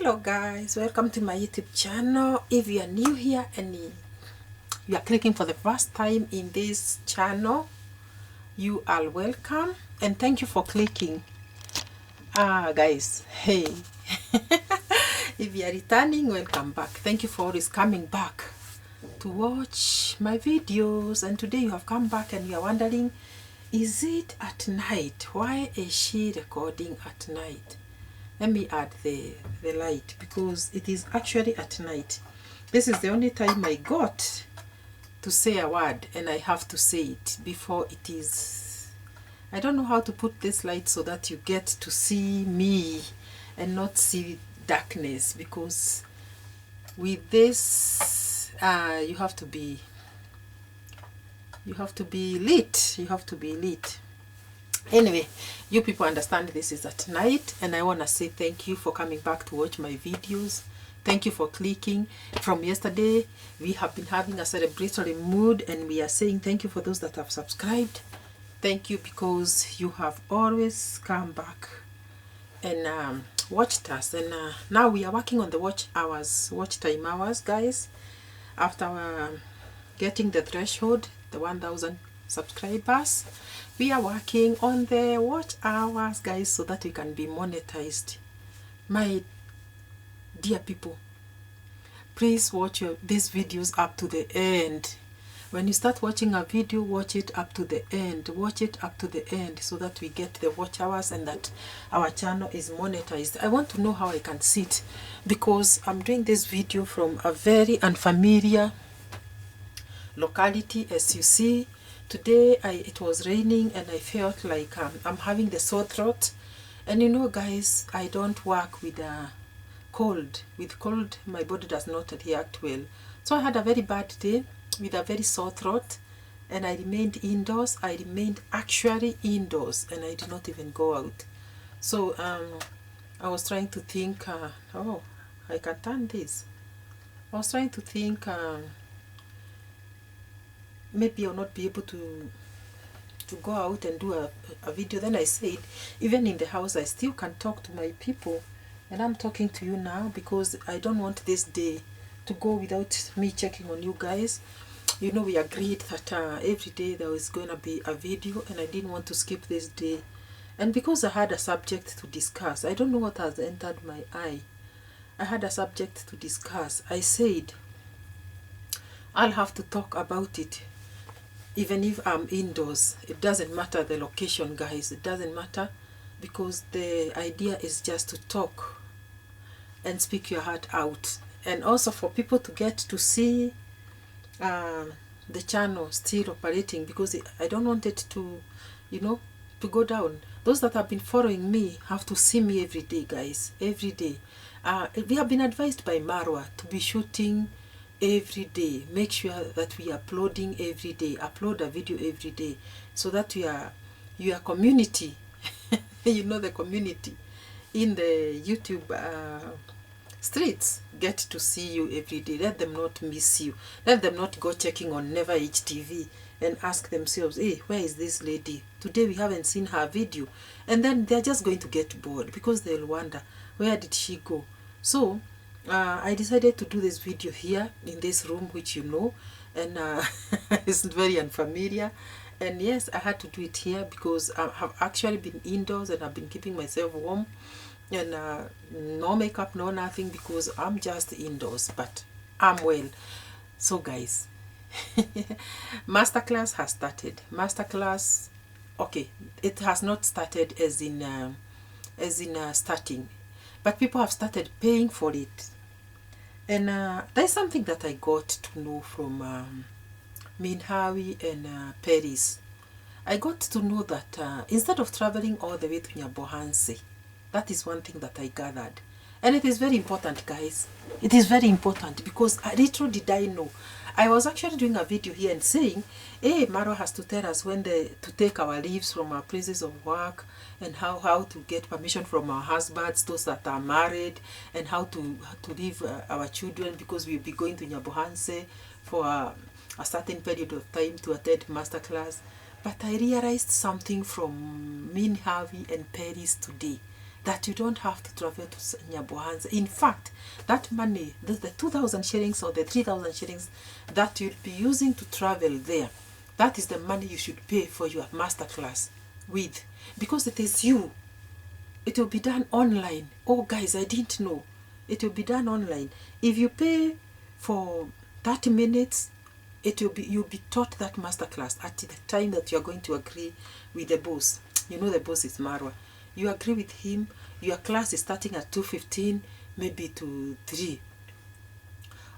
Hello guys, welcome to my YouTube channel. If you are new here and you are clicking for the first time in this channel, you are welcome and thank you for clicking. Guys, hey. If you are returning, welcome back. Thank you for always coming back to watch my videos. And today you have come back and you are wondering, is it at night? Why is she recording at night? Let me add the light because it is actually at night. This is the only time I got to say a word and I have to say it before it is. I don't know how to put this light so that you get to see me and not see darkness, because with this you have to be lit. Anyway, you people understand this is at night, and I want to say thank you for coming back to watch my videos. Thank you for clicking. From yesterday, we have been having a celebratory mood, and we are saying thank you for those that have subscribed. Thank you because you have always come back and watched us. And now we are working on the watch time hours, guys. After getting the threshold, the 1,000 subscribers, we are working on the watch hours, guys, so that we can be monetized. My dear people, please watch these videos up to the end. When you start watching a video, watch it up to the end. Watch it up to the end so that we get the watch hours and that our channel is monetized. I want to know how I can sit, because I'm doing this video from a very unfamiliar locality. As you see, today it was raining and I felt like I'm having the sore throat. And you know, guys, I don't work with cold. With cold, my body does not react well. So I had a very bad day with a very sore throat, and I remained indoors. I remained actually indoors, and I did not even go out. So I was trying to think, oh, I can turn this. I was trying to think, maybe I'll not be able to go out and do a video. Then I said, even in the house, I still can talk to my people. And I'm talking to you now because I don't want this day to go without me checking on you guys. You know, we agreed that every day there was going to be a video, and I didn't want to skip this day. And because I had a subject to discuss, I don't know what has entered my eye. I had a subject to discuss. I said, I'll have to talk about it. Even if I'm indoors, it doesn't matter the location, guys. It doesn't matter, because the idea is just to talk and speak your heart out, and also for people to get to see the channel still operating, because I don't want it to, you know, to go down. Those that have been following me have to see me every day, guys, every day. We have been advised by Marwa to be shooting every day. Make sure that we are uploading every day. Upload a video every day, so that your community you know, the community in the YouTube streets get to see you every day. Let them not miss you. Let them not go checking on Never HTV and ask themselves, hey, where is this lady? Today we haven't seen her video. And then they're just going to get bored, because they'll wonder, where did she go? So I decided to do this video here in this room, which you know, and it's very unfamiliar. And yes, I had to do it here because I have actually been indoors and I've been keeping myself warm, and no makeup, no nothing, because I'm just indoors, but I'm well. So guys, Masterclass has started. Masterclass, okay, it has not started as in starting, but people have started paying for it. And there's something that I got to know from Minhawi and Paris. I got to know that instead of traveling all the way to Nyabohanse, that is one thing that I gathered. And it is very important, guys. It is very important, because little did I know. I was actually doing a video here and saying, hey, Marwa has to tell us when to take our leaves from our places of work, and how to get permission from our husbands, those that are married, and how to leave our children, because we'll be going to Nyabohanse for a certain period of time to attend Masterclass. But I realized something from Minhavi and Paris today. that you don't have to travel to Nyabohanse. In fact, that money, the 2,000 shillings or the 3,000 shillings that you'll be using to travel there, that is the money you should pay for your masterclass with, because it is you. It will be done online. Oh guys, I didn't know. It will be done online. If you pay for 30 minutes, you'll be taught that masterclass at the time that you're going to agree with the boss. You know the boss is Marwa. You agree with him. Your class is starting at 2:15, maybe to 3,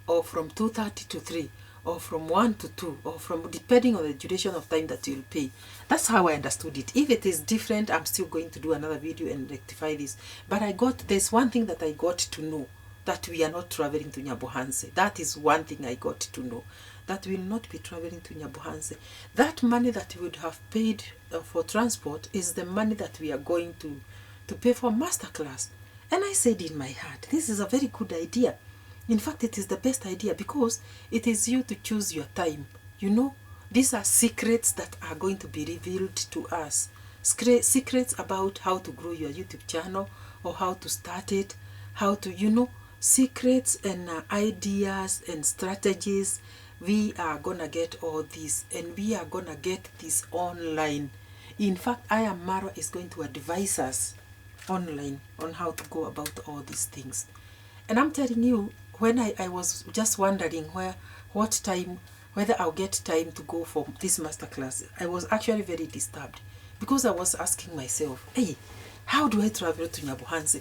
or from 2:30 to 3, or from 1 to 2, or from, depending on the duration of time that you'll pay. That's how I understood it. If it is different, I'm still going to do another video and rectify this. But there's one thing that I got to know, that we are not traveling to Nyabohanse. That is one thing I got to know, that we will not be traveling to Nyabohanse. That money that we would have paid for transport is the money that we are going to pay for masterclass. And I said in my heart, this is a very good idea. In fact, it is the best idea, because it is you to choose your time. You know, these are secrets that are going to be revealed to us. Secrets about how to grow your YouTube channel, or how to start it, how to, you know, secrets and ideas and strategies. We are gonna get all this, and we are gonna get this online. In fact, Marwa is going to advise us online on how to go about all these things. And I'm telling you, when I was just wondering whether I'll get time to go for this masterclass, I was actually very disturbed, because I was asking myself, hey, how do I travel to Nyabohanse?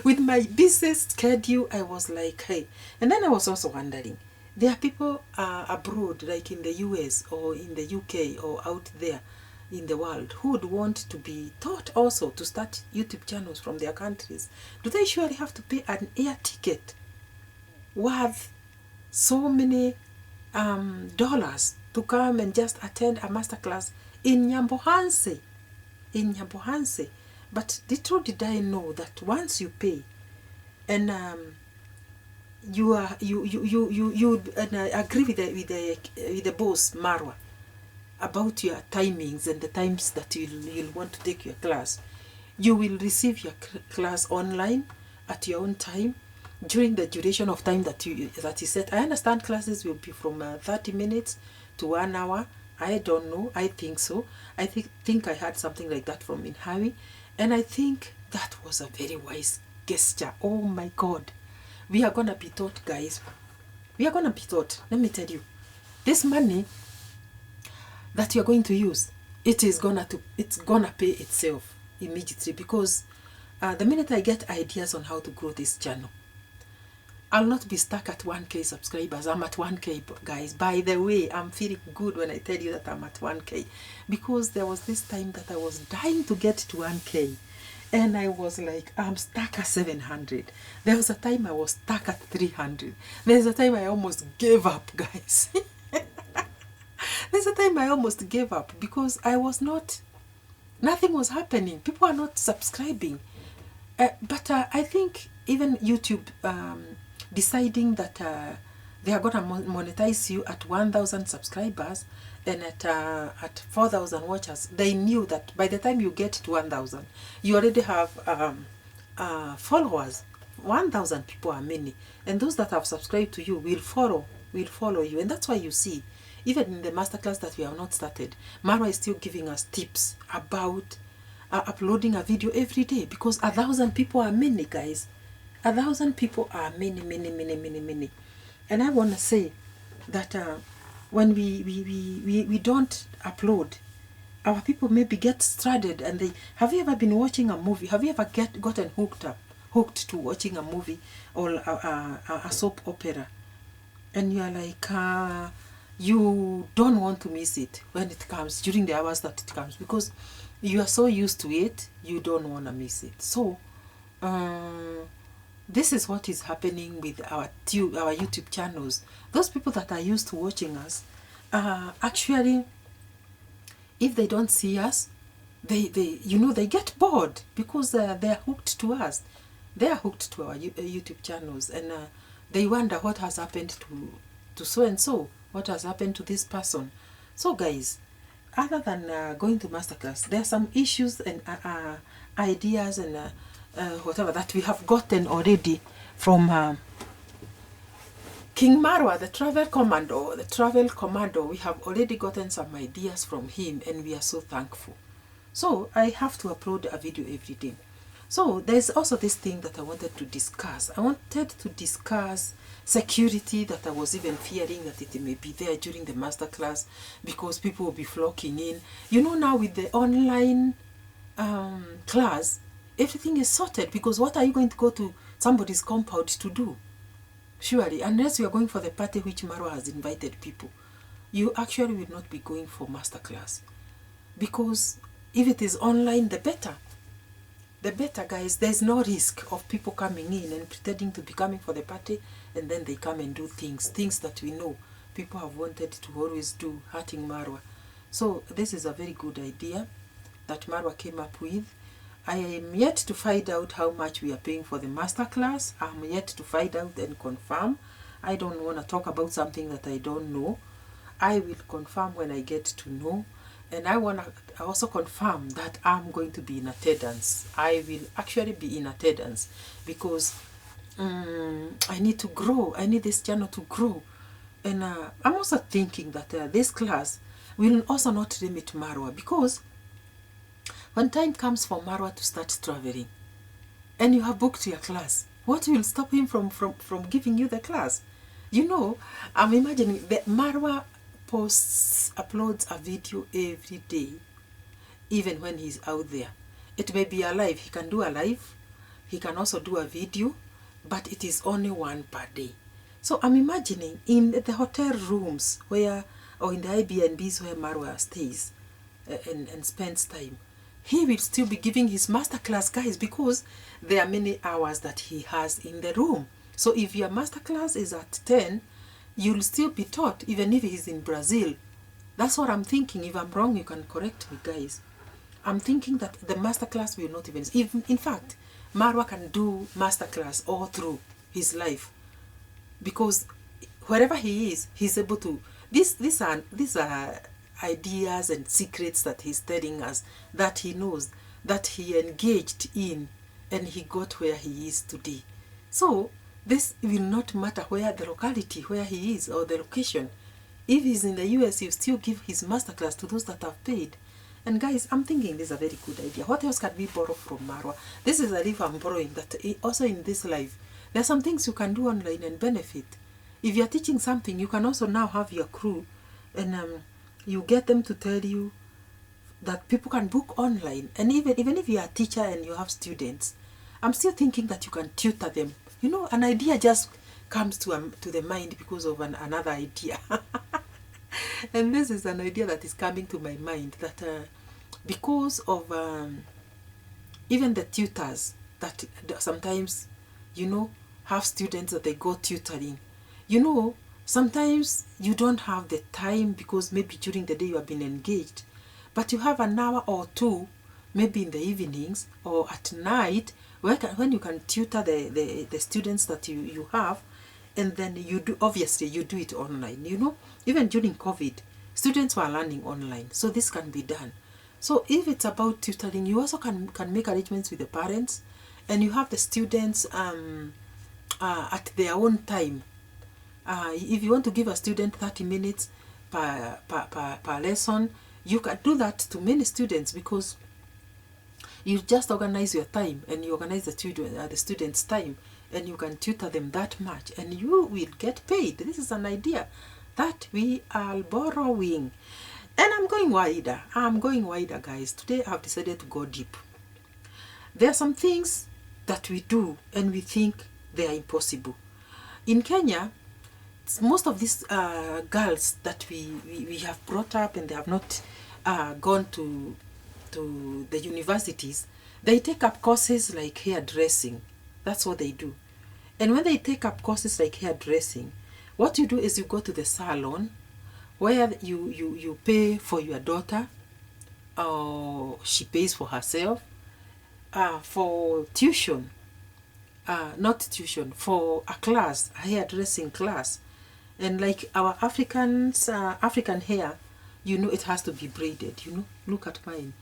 With my business schedule, I was like, hey. And then I was also wondering, there are people abroad, like in the US or in the UK or out there in the world, who would want to be taught also to start YouTube channels from their countries. Do they surely have to pay an air ticket worth so many dollars to come and just attend a masterclass in Nyabohanse? In Nyabohanse. But little did I know that once you pay, and you agree with the boss Marwa about your timings and the times that you'll want to take your class, you will receive your class online at your own time, during the duration of time that you set. I understand classes will be from 30 minutes to 1 hour. I don't know. I think so. I think I had something like that from Inhawi. And I think that was a very wise gesture. Oh my God. We are going to be taught, guys. We are going to be taught. Let me tell you. This money that you're going to use, it's gonna pay itself immediately, because the minute I get ideas on how to grow this channel, I'll not be stuck at 1K subscribers. I'm at 1K, guys. By the way, I'm feeling good when I tell you that I'm at 1K, because there was this time that I was dying to get to 1K, and I was like, I'm stuck at 700. There was a time I was stuck at 300. There's a time I almost gave up, guys. There's a time I almost gave up, because nothing was happening. People are not subscribing. But I think even YouTube deciding that they are going to monetize you at 1,000 subscribers and at 4,000 watchers, they knew that by the time you get to 1,000, you already have followers. 1,000 people are many, and those that have subscribed to you will follow you. And that's why you see, even in the masterclass that we have not started, Marwa is still giving us tips about uploading a video every day, because 1,000 people are many, guys. 1,000 people are many. And I want to say that when we don't upload, our people maybe get stranded, and have you ever been watching a movie? Have you ever gotten hooked to watching a movie or a soap opera, and you are like, you don't want to miss it when it comes, during the hours that it comes, because you are so used to it, you don't want to miss it. So this is what is happening with our YouTube channels. Those people that are used to watching us, actually, if they don't see us, they get bored, because they are hooked to us. They are hooked to our YouTube channels, and they wonder what has happened to so and so, what has happened to this person. So guys, other than going to masterclass, there are some issues and ideas and whatever that we have gotten already from King Marwa, the travel commando. The travel commando, we have already gotten some ideas from him, and we are so thankful. So I have to upload a video every day. So there's also this thing that I wanted to discuss. I wanted to discuss security, that I was even fearing that it may be there during the masterclass because people will be flocking in. You know, now with the online class, everything is sorted, because what are you going to go to somebody's compound to do? Surely, unless you are going for the party which Marwa has invited people, you actually will not be going for masterclass. Because if it is online, the better. The better, guys. There's no risk of people coming in and pretending to be coming for the party, and then they come and do things that we know people have wanted to always do, hurting Marwa. So this is a very good idea that Marwa came up with. I am yet to find out how much we are paying for the masterclass. I'm yet to find out and confirm. I don't want to talk about something that I don't know. I will confirm when I get to know. And I want to also confirm that I'm going to be in attendance. I will actually be in attendance because I need to grow. I need this channel to grow. And I'm also thinking that this class will also not limit Marwa, because when time comes for Marwa to start traveling and you have booked your class, what will stop him from giving you the class? You know, I'm imagining that Marwa uploads a video every day, even when he's out there. It may be a live. He can do a live. He can also do a video, but it is only one per day. So I'm imagining in the hotel rooms where, or in the Airbnbs where Marwa stays and spends time, he will still be giving his masterclass, guys, because there are many hours that he has in the room. So if your masterclass is at 10, you'll still be taught, even if he's in Brazil. That's what I'm thinking. If I'm wrong, you can correct me, guys. I'm thinking that the masterclass will not even... In fact, Marwa can do masterclass all through his life, because wherever he is, he's able to... These are ideas and secrets that he's telling us, that he knows, that he engaged in, and he got where he is today. So this will not matter where the locality, where he is, or the location. If he's in the US, he'll still give his masterclass to those that have paid. And guys, I'm thinking this is a very good idea. What else can we borrow from Marwa? This is a life I'm borrowing, that also in this life, there are some things you can do online and benefit. If you're teaching something, you can also now have your crew, and you get them to tell you that people can book online. And even if you're a teacher and you have students, I'm still thinking that you can tutor them. You know, an idea just comes to the mind because of another idea. And this is an idea that is coming to my mind, that because of even the tutors that sometimes, you know, have students that they go tutoring. You know, sometimes you don't have the time because maybe during the day you have been engaged, but you have an hour or two, maybe in the evenings or at night, when you can tutor the students that you have, and then you do, obviously you do it online. You know, even during COVID, students were learning online, so this can be done. So if it's about tutoring, you also can make arrangements with the parents, and you have the students at their own time. If you want to give a student 30 minutes per lesson, you can do that to many students, because you just organize your time and you organize the students' time, and you can tutor them that much, and you will get paid. This is an idea that we are borrowing. And I'm going wider. I'm going wider, guys. Today I've decided to go deep. There are some things that we do and we think they are impossible. In Kenya, most of these girls that we have brought up and they have not gone to the universities, they take up courses like hairdressing. That's what they do. And when they take up courses like hairdressing, what you do is you go to the salon where you pay for your daughter, or she pays for herself, for tuition, not tuition, for a class, a hairdressing class. And like our African hair, you know, it has to be braided, you know. Look at mine.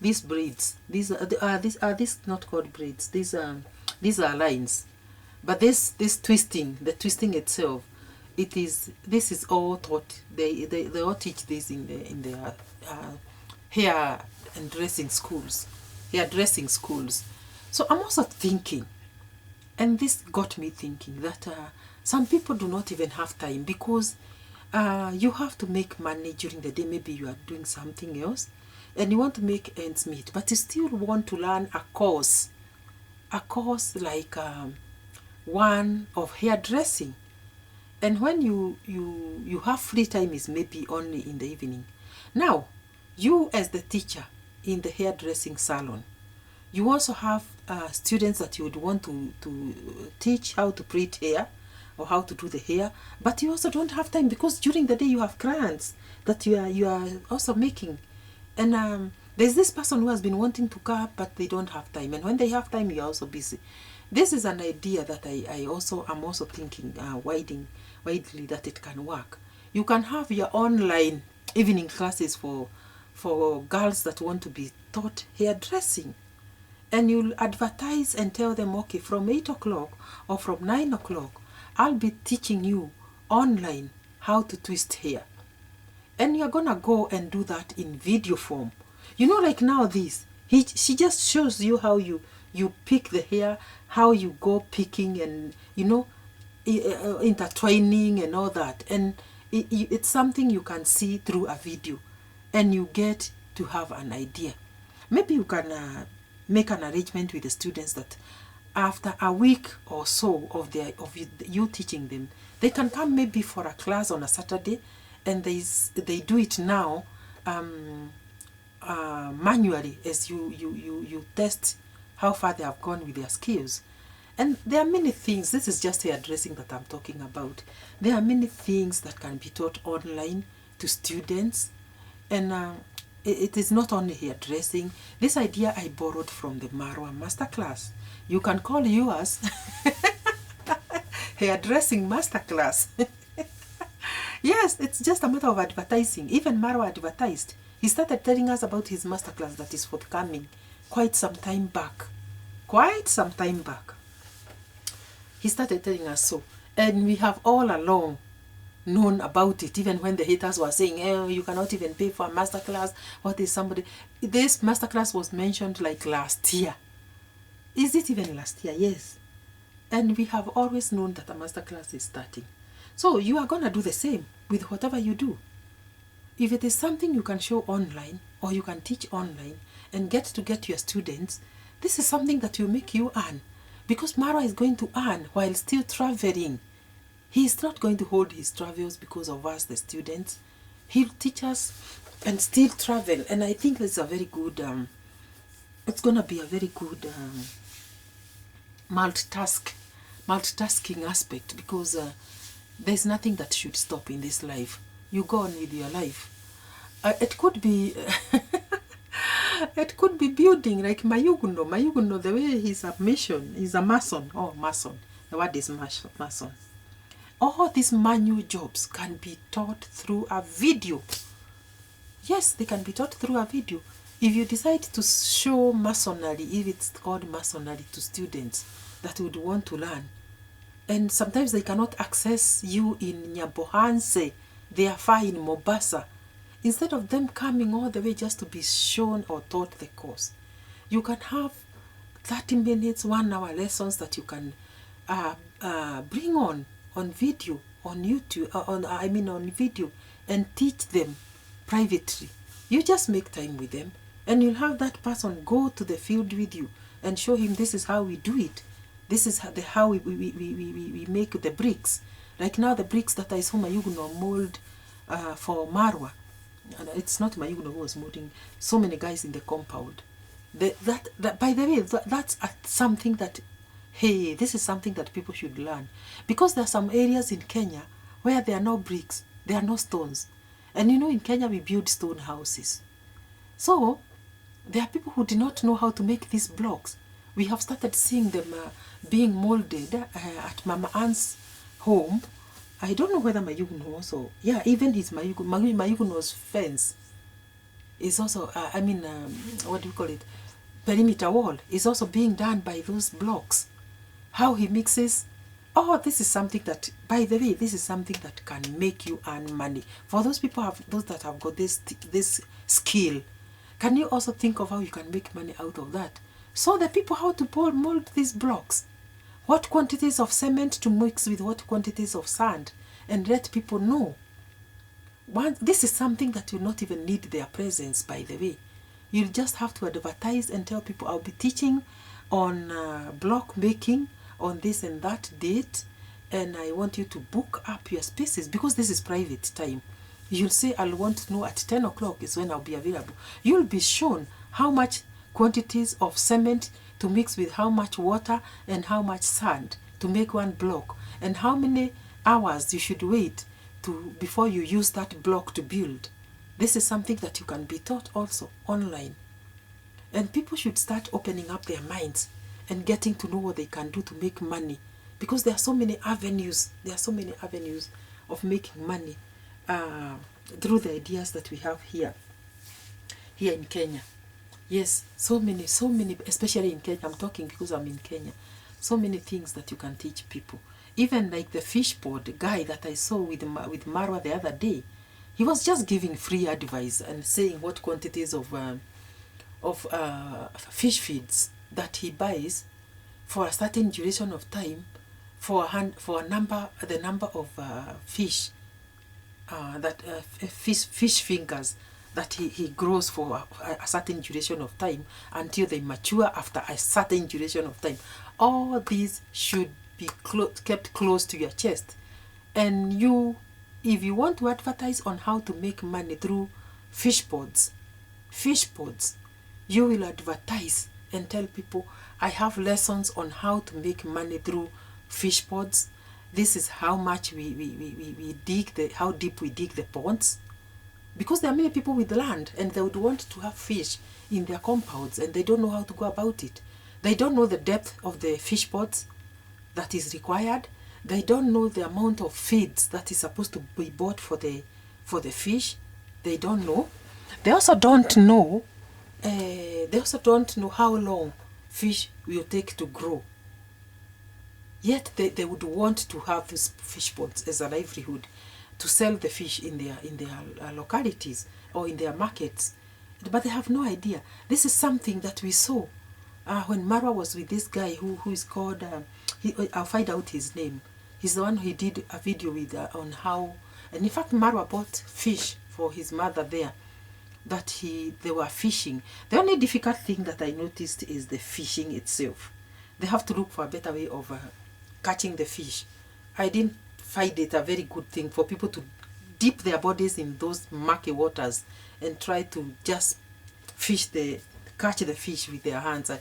These braids, these not called braids. These are lines. But this twisting, the twisting itself, this is all taught. They all teach this in their hair and dressing schools, hairdressing schools. So I'm also thinking, and this got me thinking that some people do not even have time, because you have to make money during the day. Maybe you are doing something else and you want to make ends meet, but you still want to learn a course like one of hairdressing. And when you have free time is maybe only in the evening. Now, you as the teacher in the hairdressing salon, you also have students that you would want to teach how to braid hair or how to do the hair, but you also don't have time, because during the day you have clients that you are also making. And there's this person who has been wanting to come, but they don't have time, and when they have time, you're also busy. This is an idea that I'm also thinking widely that it can work. You can have your online evening classes for girls that want to be taught hairdressing, and you'll advertise and tell them, okay, from 8 o'clock or from 9 o'clock, I'll be teaching you online how to twist hair. And you're gonna go and do that in video form. You know, like now she just shows you how you pick the hair, how you go picking, and you know, intertwining and all that. And it's something you can see through a video, and you get to have an idea. Maybe you can make an arrangement with the students that after a week or so of you teaching them, they can come maybe for a class on a Saturday, and they do it now manually, as you test how far they have gone with their skills. And there are many things. This is just hairdressing that I'm talking about. There are many things that can be taught online to students, and it is not only hairdressing. This idea I borrowed from the Marwa Masterclass. You can call yours hairdressing Masterclass. Yes, it's just a matter of advertising. Even Marwa advertised. He started telling us about his Masterclass that is forthcoming quite some time back. He started telling us so. And we have all along known about it, even when the haters were saying, oh, you cannot even pay for a Masterclass. What is somebody... This Masterclass was mentioned like last year. Is it even last year? Yes. And we have always known that a Masterclass is starting. So you are going to do the same with whatever you do. If it is something you can show online, or you can teach online and get your students, this is something that will make you earn. Because Marwa is going to earn while still traveling. He is not going to hold his travels because of us, the students. He'll teach us and still travel. And I think it's a very good, it's going to be a very good multitasking aspect, because there's nothing that should stop in this life. You go on with your life. It could be it could be building, like Mayuguno, the way he's a mason. Oh, mason. The word is mason. All these manual jobs can be taught through a video. Yes, they can be taught through a video. If you decide to show masonry, if it's called masonry, to students that would want to learn, and sometimes they cannot access you in Nyabohanse, they are far in Mombasa, instead of them coming all the way just to be shown or taught the course, you can have 30 minutes, 1 hour lessons that you can bring on video, on YouTube, on video, and teach them privately. You just make time with them, and you'll have that person go to the field with you and show him, this is how we do it. This is how we make the bricks. Like now, the bricks that I saw Mayuguno mold for Marwa. And it's not Mayuguno who was molding, so many guys in the compound. That by the way, that's something that, hey, this is something that people should learn. Because there are some areas in Kenya where there are no bricks, there are no stones. And you know, in Kenya we build stone houses. So there are people who do not know how to make these blocks. We have started seeing them being molded at Mama Ann's home, I don't know whether Mayugun also, yeah, even his Mayugun's fence is also, what do you call it? Perimeter wall is also being done by those blocks. How he mixes. Oh, this is something that, by the way, this is something that can make you earn money. For those people, those that have got this skill, can you also think of how you can make money out of that? So the people, how to mold these blocks, what quantities of cement to mix with what quantities of sand, and let people know. This is something that will not even need their presence, by the way. You'll just have to advertise and tell people, I'll be teaching on block making on this and that date, and I want you to book up your spaces, because this is private time. You'll say, I'll want to know at 10 o'clock is when I'll be available. You'll be shown how much quantities of cement to mix with how much water and how much sand to make one block, and how many hours you should wait before you use that block to build. This is something that you can be taught also online. And people should start opening up their minds and getting to know what they can do to make money. Because there are so many avenues. There are so many avenues of making money through the ideas that we have here in Kenya. Yes, so many, especially in Kenya. I'm talking because I'm in Kenya. So many things that you can teach people. Even like the fish pod guy that I saw with Marwa the other day. He was just giving free advice and saying what quantities of fish feeds that he buys for a certain duration of time, for the number of fish fish fingers that he grows for a certain duration of time until they mature after a certain duration of time. All these should be kept close to your chest. And if you want to advertise on how to make money through fish pods, you will advertise and tell people, I have lessons on how to make money through fish pods. This is how much we dig, how deep we dig the ponds. Because there are many people with land and they would want to have fish in their compounds and they don't know how to go about it. They don't know the depth of the fish pods that is required. They don't know the amount of feeds that is supposed to be bought for the fish. They don't know. They also don't know. How long fish will take to grow. Yet they would want to have these fish ponds as a livelihood, to sell the fish in their localities or in their markets. But they have no idea. This is something that we saw when Marwa was with this guy who is called, I'll find out his name. He's the one who did a video with on how, and in fact Marwa bought fish for his mother there, that they were fishing. The only difficult thing that I noticed is the fishing itself. They have to look for a better way of catching the fish. I didn't find it a very good thing for people to dip their bodies in those murky waters and try to just catch the fish with their hands.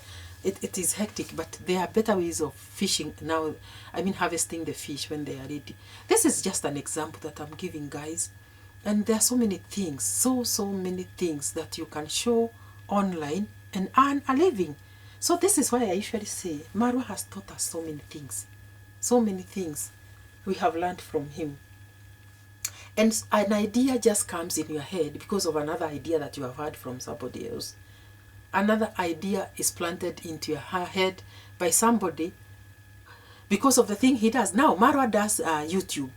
It is hectic, but there are better ways of fishing now. Harvesting the fish when they are ready. This is just an example that I'm giving, guys. And there are so many things, so many things that you can show online and earn a living. So this is why I usually say Marwa has taught us so many things. So many things we have learned from him. And an idea just comes in your head because of another idea that you have heard from somebody else. Another idea is planted into your head by somebody because of the thing he does. Now, Marwa does YouTube.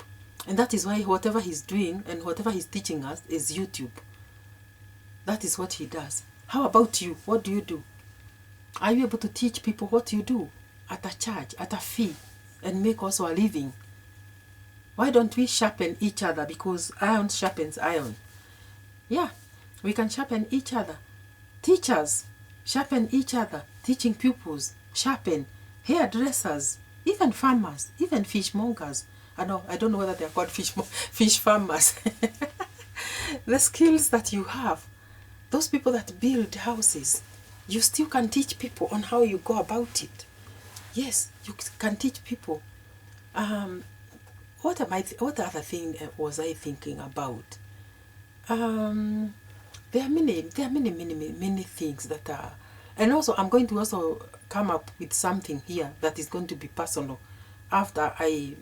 And that is why whatever he's doing and whatever he's teaching us is YouTube. That is what he does. How about you? What do you do? Are you able to teach people what you do at a charge, at a fee, and make also a living? Why don't we sharpen each other? Because iron sharpens iron. Yeah, we can sharpen each other. Teachers sharpen each other. Teaching pupils sharpen. Hairdressers, even farmers, even fishmongers. I don't know whether they are called fish farmers. The skills that you have, those people that build houses, you still can teach people on how you go about it. Yes, you can teach people. What other thing was I thinking about? There are many things that are, and also I'm going to also come up with something here that is going to be personal after I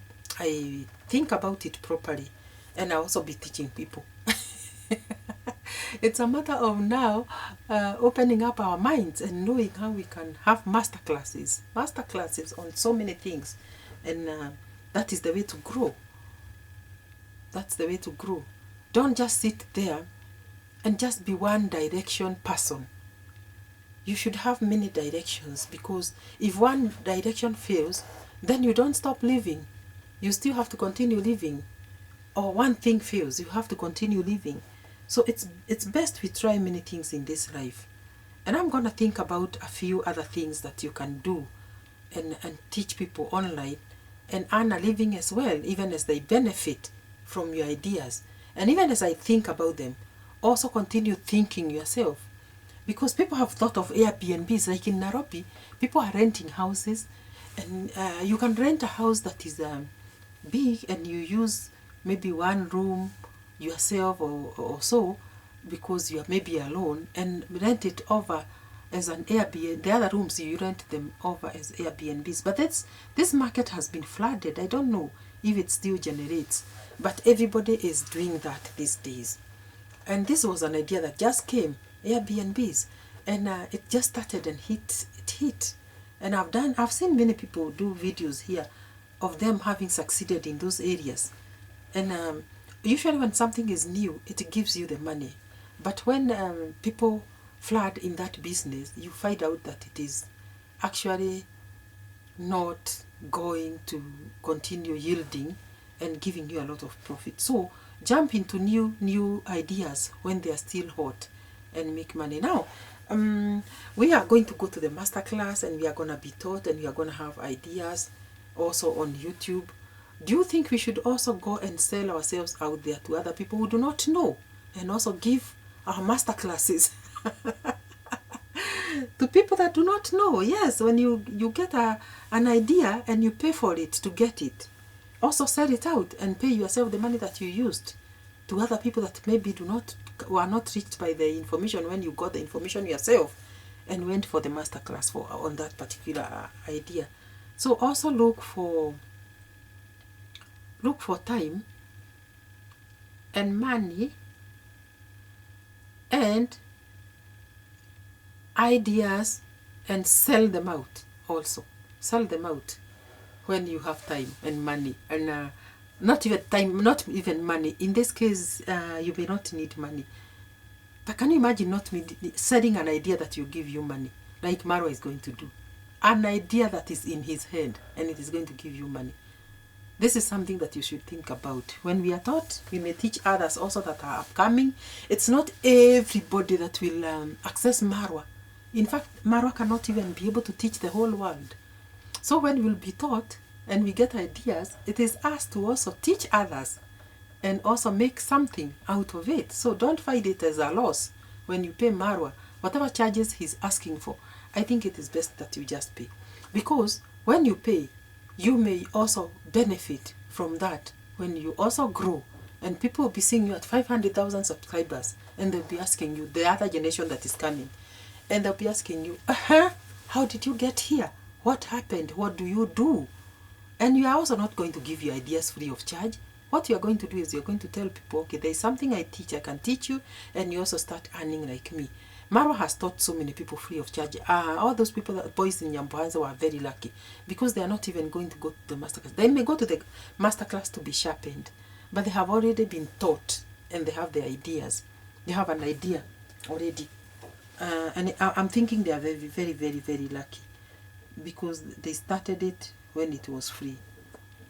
think about it properly, and I'll also be teaching people. It's a matter of now opening up our minds and knowing how we can have masterclasses on so many things, and that is the way to grow. That's the way to grow. Don't just sit there and just be one direction person. You should have many directions, because if one direction fails, then you don't stop living. You still have to continue living. Or one thing fails, you have to continue living. So it's best we try many things in this life. And I'm going to think about a few other things that you can do and teach people online and earn a living as well, even as they benefit from your ideas. And even as I think about them, also continue thinking yourself. Because people have thought of Airbnbs, like in Nairobi, people are renting houses, and you can rent a house that is big, and you use maybe one room yourself or so, because you are maybe alone, and rent it over as an Airbnb. The other rooms, you rent them over as Airbnbs. But this market has been flooded. I don't know if it still generates, but everybody is doing that these days. And this was an idea that just came, Airbnbs, and it just started and it hit. And I've seen many people do videos here of them having succeeded in those areas. And usually when something is new, it gives you the money. But when people flood in that business, you find out that it is actually not going to continue yielding and giving you a lot of profit. So jump into new ideas when they are still hot and make money. Now, we are going to go to the masterclass, and we are going to be taught, and we are going to have ideas also on YouTube. Do you think we should also go and sell ourselves out there to other people who do not know, and also give our masterclasses to people that do not know? Yes, when you get an idea and you pay for it to get it, also sell it out and pay yourself the money that you used to other people that maybe were not reached by the information when you got the information yourself and went for the masterclass on that particular idea. So also look for time and money and ideas, and sell them out also. Sell them out when you have time and money, and not even money. In this case, you may not need money. But can you imagine selling an idea that will give you money, like Marwa is going to do? An idea that is in his head, and it is going to give you money. This is something that you should think about. When we are taught, we may teach others also that are upcoming. It's not everybody that will access Marwa. In fact, Marwa cannot even be able to teach the whole world. So when we'll be taught and we get ideas, it is us to also teach others and also make something out of it. So don't find it as a loss when you pay Marwa. Whatever charges he's asking for, I think it is best that you just pay. Because when you pay, you may also benefit from that when you also grow. And people will be seeing you at 500,000 subscribers, and they'll be asking you, the other generation that is coming, and they'll be asking you, how did you get here? What happened? What do you do? And you are also not going to give your ideas free of charge. What you are going to do is you're going to tell people, okay, there is something I teach, I can teach you, and you also start earning like me. Marwa has taught so many people free of charge. All those people, boys in Nyambuhanza, were very lucky, because they are not even going to go to the masterclass. They may go to the masterclass to be sharpened, but they have already been taught, and they have their ideas. They have an idea already. And I'm thinking they are very, very, very, very lucky, because they started it when it was free.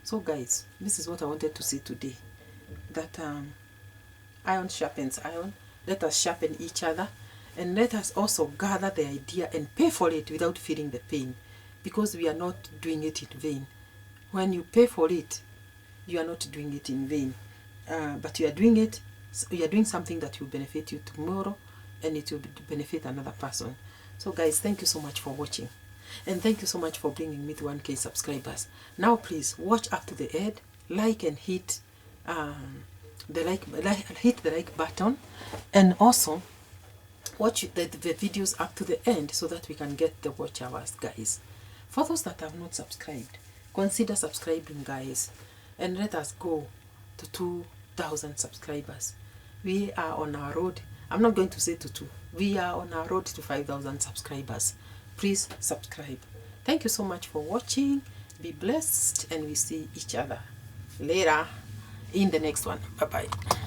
So guys, this is what I wanted to say today, that iron sharpens iron. Let us sharpen each other, and let us also gather the idea and pay for it without feeling the pain, because we are not doing it in vain. When you pay for it, you are not doing it in vain, but you are doing it. You are doing something that will benefit you tomorrow, and it will benefit another person. So guys, thank you so much for watching, and thank you so much for bringing me to 1K subscribers. Now please watch up to the end, like and hit the like button, and also watch the videos up to the end so that we can get the watch hours, guys. For those that have not subscribed, consider subscribing, guys. and let us go to 2,000 subscribers. We are on our road. I'm not going to say to 2. We are on our road to 5,000 subscribers. Please subscribe. Thank you so much for watching. Be blessed, and we see each other later in the next one. Bye-bye.